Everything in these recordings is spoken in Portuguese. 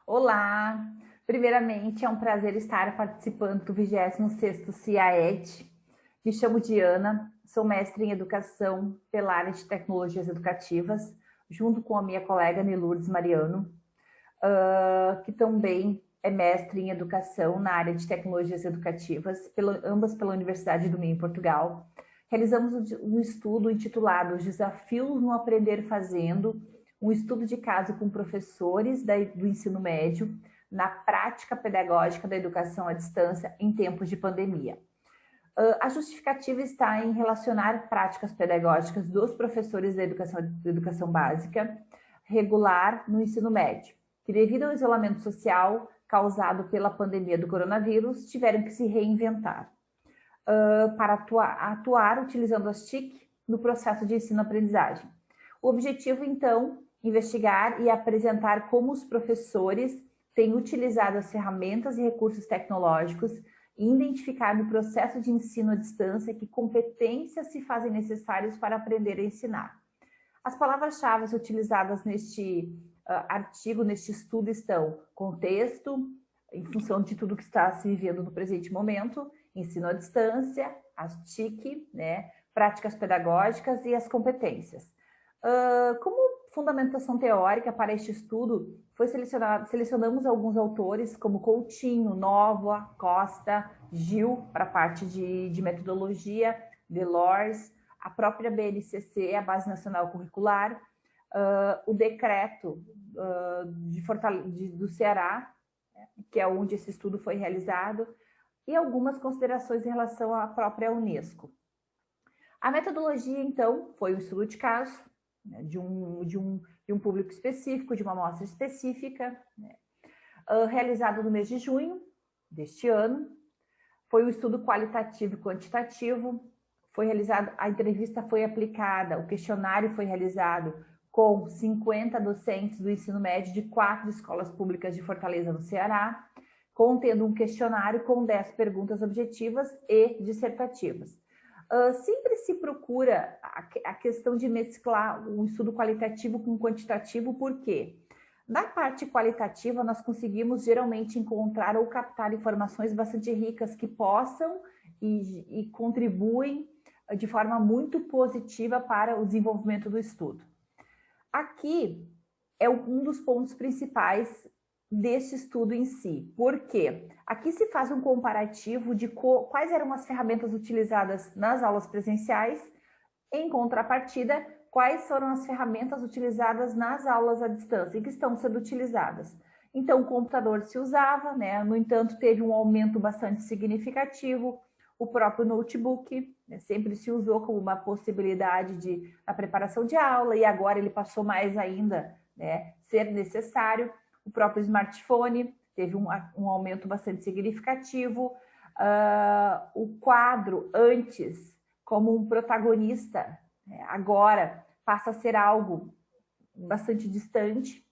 Olá! Primeiramente, é um prazer estar participando do 26º CIAED. Me chamo Diana, sou mestre em Educação pela área de Tecnologias Educativas, junto com a minha colega Nilurdes Mariano, que também é mestre em Educação na área de Tecnologias Educativas, ambas pela Universidade do Minho, em Portugal. Realizamos um estudo intitulado Os Desafios no Aprender Fazendo, um estudo de caso com professores do ensino médio na prática pedagógica da educação à distância em tempos de pandemia. A justificativa está em relacionar práticas pedagógicas dos professores da educação básica regular no ensino médio, que devido ao isolamento social causado pela pandemia do coronavírus, tiveram que se reinventar para atuar utilizando as TIC no processo de ensino-aprendizagem. O objetivo, então, investigar e apresentar como os professores têm utilizado as ferramentas e recursos tecnológicos e identificar no processo de ensino à distância que competências se fazem necessárias para aprender a ensinar. As palavras-chave utilizadas neste artigo, neste estudo, estão contexto, em função de tudo que está se vivendo no presente momento, ensino à distância, as TIC, né, práticas pedagógicas e as competências. Como fundamentação teórica para este estudo, selecionamos alguns autores como Coutinho, Novoa, Costa, Gil, para a parte de metodologia, Delors, a própria BNCC, a Base Nacional Curricular, o decreto do Ceará, que é onde esse estudo foi realizado, e algumas considerações em relação à própria Unesco. A metodologia, então, foi um estudo de caso, né, de um público específico, de uma amostra específica, né, realizado no mês de junho deste ano. Foi um estudo qualitativo e quantitativo, foi realizado, a entrevista foi aplicada, o questionário foi realizado com 50 docentes do ensino médio de 4 escolas públicas de Fortaleza, no Ceará, contendo um questionário com 10 perguntas objetivas e dissertativas. Sempre se procura a questão de mesclar o estudo qualitativo com o quantitativo, por quê? Na parte qualitativa, nós conseguimos geralmente encontrar ou captar informações bastante ricas que possam e contribuem de forma muito positiva para o desenvolvimento do estudo. Aqui é um dos pontos principais deste estudo em si. Por quê? Aqui se faz um comparativo de quais eram as ferramentas utilizadas nas aulas presenciais, em contrapartida, quais foram as ferramentas utilizadas nas aulas à distância e que estão sendo utilizadas. Então, o computador se usava, né? No entanto, teve um aumento bastante significativo. O próprio notebook, né, sempre se usou como uma possibilidade da preparação de aula e agora ele passou mais ainda, né, ser necessário. O próprio smartphone teve um aumento bastante significativo. O quadro, antes, como um protagonista, né, agora passa a ser algo bastante distante.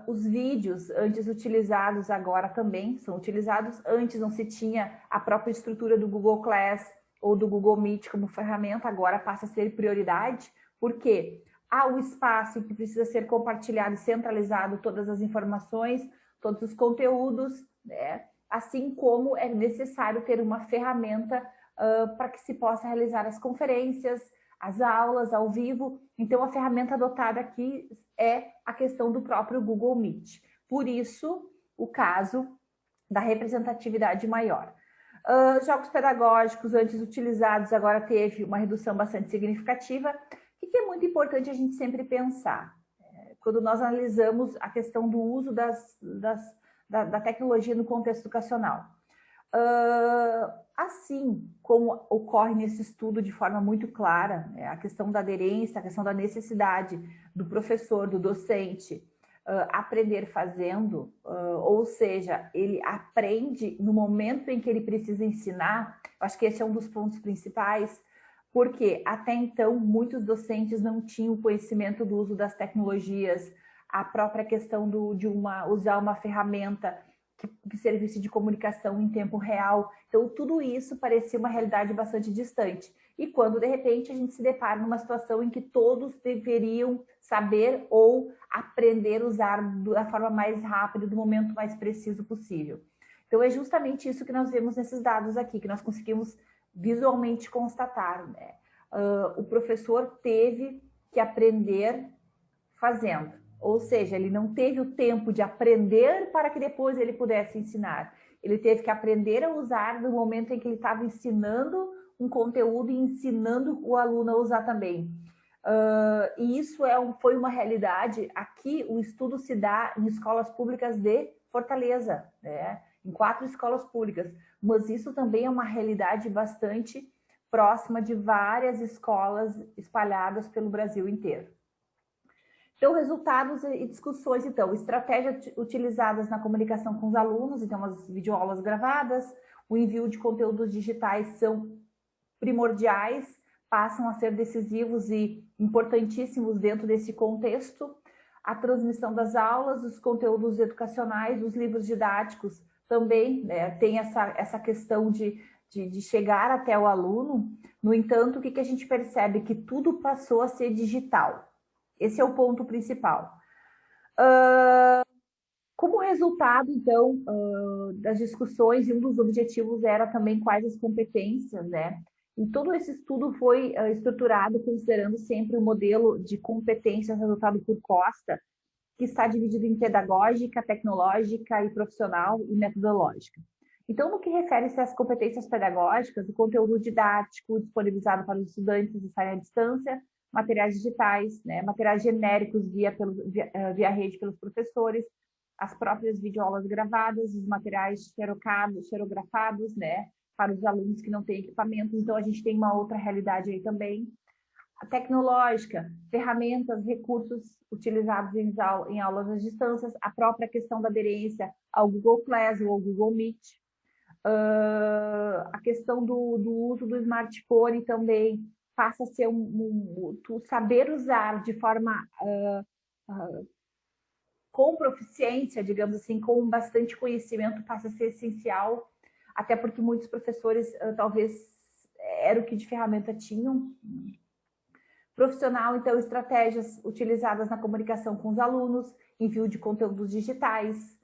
Os vídeos, antes utilizados, agora também são utilizados. Antes não se tinha a própria estrutura do Google Class ou do Google Meet como ferramenta, agora passa a ser prioridade. Por quê? Há o espaço que precisa ser compartilhado e centralizado todas as informações, todos os conteúdos, né? Assim como é necessário ter uma ferramenta para que se possa realizar as conferências, as aulas ao vivo. Então, a ferramenta adotada aqui é a questão do próprio Google Meet. Por isso, o caso da representatividade maior. Jogos pedagógicos antes utilizados agora teve uma redução bastante significativa. O que é muito importante a gente sempre pensar? Quando nós analisamos a questão do uso da tecnologia no contexto educacional. Assim como ocorre nesse estudo de forma muito clara, né, a questão da aderência, a questão da necessidade do professor, do docente, aprender fazendo, ou seja, ele aprende no momento em que ele precisa ensinar. Eu acho que esse é um dos pontos principais, porque até então muitos docentes não tinham conhecimento do uso das tecnologias, a própria questão de usar uma ferramenta que servisse de comunicação em tempo real. Então, tudo isso parecia uma realidade bastante distante. E quando, de repente, a gente se depara numa situação em que todos deveriam saber ou aprender a usar da forma mais rápida, do momento mais preciso possível. Então, é justamente isso que nós vemos nesses dados aqui, que nós conseguimos visualmente constatar, né? O professor teve que aprender fazendo, ou seja, ele não teve o tempo de aprender para que depois ele pudesse ensinar. Ele teve que aprender a usar no momento em que ele estava ensinando um conteúdo e ensinando o aluno a usar também. E isso foi uma realidade. Aqui o estudo se dá em escolas públicas de Fortaleza, né? Em 4 escolas públicas, mas isso também é uma realidade bastante próxima de várias escolas espalhadas pelo Brasil inteiro. Então, resultados e discussões, então, estratégias utilizadas na comunicação com os alunos, então as videoaulas gravadas, o envio de conteúdos digitais são primordiais, passam a ser decisivos e importantíssimos dentro desse contexto. A transmissão das aulas, os conteúdos educacionais, os livros didáticos também, né, tem essa questão de chegar até o aluno. No entanto, o que a gente percebe? Que tudo passou a ser digital. Esse é o ponto principal. Como resultado, então, das discussões, e um dos objetivos era também quais as competências, né? E todo esse estudo foi estruturado considerando sempre o modelo de competências adotado por Costa, que está dividido em pedagógica, tecnológica e profissional e metodológica. Então, no que refere-se às competências pedagógicas, o conteúdo didático disponibilizado para os estudantes estarem à distância, materiais digitais, né, materiais genéricos via rede pelos professores, as próprias videoaulas gravadas, os materiais xerografados, né, para os alunos que não têm equipamento. Então, a gente tem uma outra realidade aí também. A tecnológica, ferramentas, recursos utilizados em aulas às distâncias, a própria questão da aderência ao Google Classroom ou ao Google Meet, a questão do uso do smartphone também passa a ser saber usar de forma com proficiência, digamos assim, com bastante conhecimento, passa a ser essencial, até porque muitos professores talvez era o que de ferramenta tinham. Profissional, então, estratégias utilizadas na comunicação com os alunos, envio de conteúdos digitais,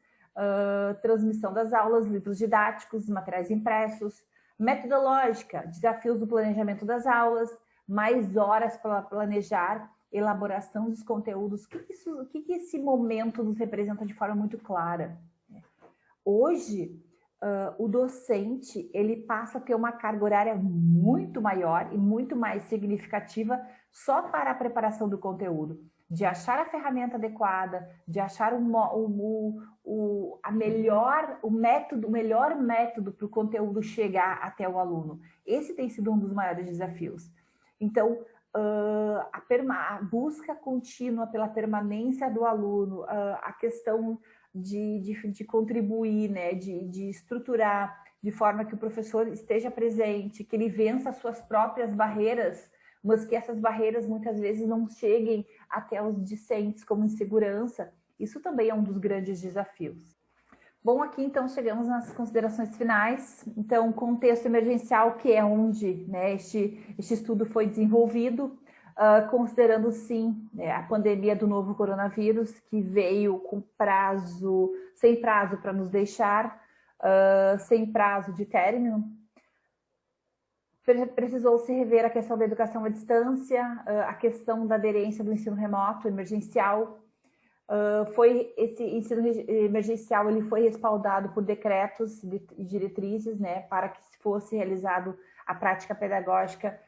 transmissão das aulas, livros didáticos, materiais impressos. Metodológica, desafios do planejamento das aulas, mais horas para planejar, elaboração dos conteúdos. O que esse momento nos representa de forma muito clara? Hoje, o docente ele passa a ter uma carga horária muito maior e muito mais significativa só para a preparação do conteúdo, de achar a ferramenta adequada, de achar o melhor método para o conteúdo chegar até o aluno. Esse tem sido um dos maiores desafios. Então, a busca contínua pela permanência do aluno, a questão de contribuir, né, de estruturar de forma que o professor esteja presente, que ele vença as suas próprias barreiras, mas que essas barreiras muitas vezes não cheguem até os discentes como insegurança. Isso também é um dos grandes desafios. Bom, aqui então chegamos nas considerações finais. Então, contexto emergencial, que é onde, né, este estudo foi desenvolvido, considerando sim, né, a pandemia do novo coronavírus, que veio com sem prazo para nos deixar, sem prazo de término. Precisou se rever a questão da educação à distância, a questão da aderência do ensino remoto emergencial. Esse ensino emergencial ele foi respaldado por decretos e diretrizes, né, para que fosse realizado a prática pedagógica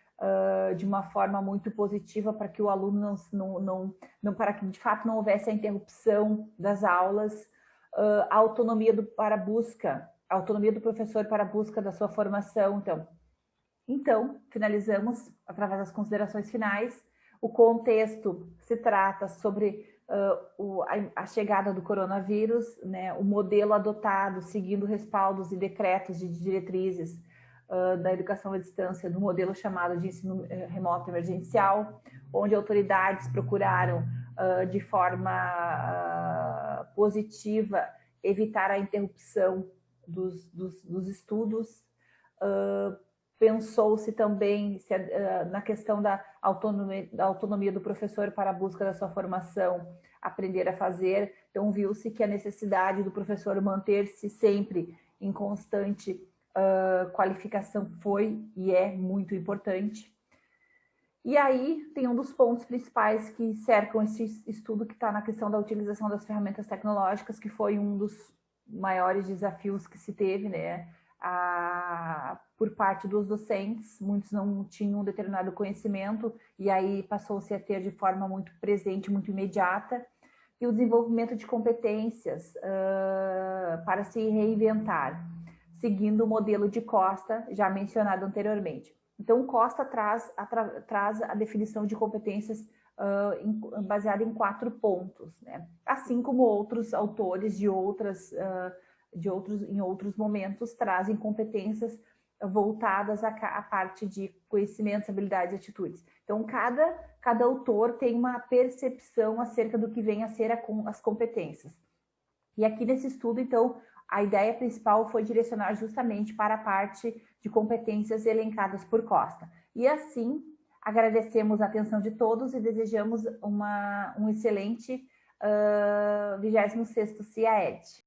de uma forma muito positiva, para que o aluno para que de fato não houvesse a interrupção das aulas, a autonomia do professor para a busca da sua formação. Então, finalizamos através das considerações finais. O contexto se trata sobre a chegada do coronavírus, né, o modelo adotado, seguindo respaldos e decretos de diretrizes da educação à distância, do modelo chamado de ensino remoto emergencial, onde autoridades procuraram de forma positiva evitar a interrupção dos estudos. Pensou-se também na questão da autonomia do professor para a busca da sua formação, aprender a fazer. Então, viu-se que a necessidade do professor manter-se sempre em constante qualificação foi e é muito importante. E aí tem um dos pontos principais que cercam esse estudo, que está na questão da utilização das ferramentas tecnológicas, que foi um dos maiores desafios que se teve, né? Por parte dos docentes. Muitos não tinham um determinado conhecimento e aí passou-se a ter de forma muito presente, muito imediata, e o desenvolvimento de competências para se reinventar, seguindo o modelo de Costa, já mencionado anteriormente. Então, Costa traz a definição de competências baseada em 4 pontos, né? Assim como outros autores em outros momentos trazem competências voltadas à parte de conhecimentos, habilidades e atitudes. Então, cada autor tem uma percepção acerca do que vem a ser as competências. E aqui nesse estudo, então, a ideia principal foi direcionar justamente para a parte de competências elencadas por Costa. E assim, agradecemos a atenção de todos e desejamos um excelente 26º CIAED.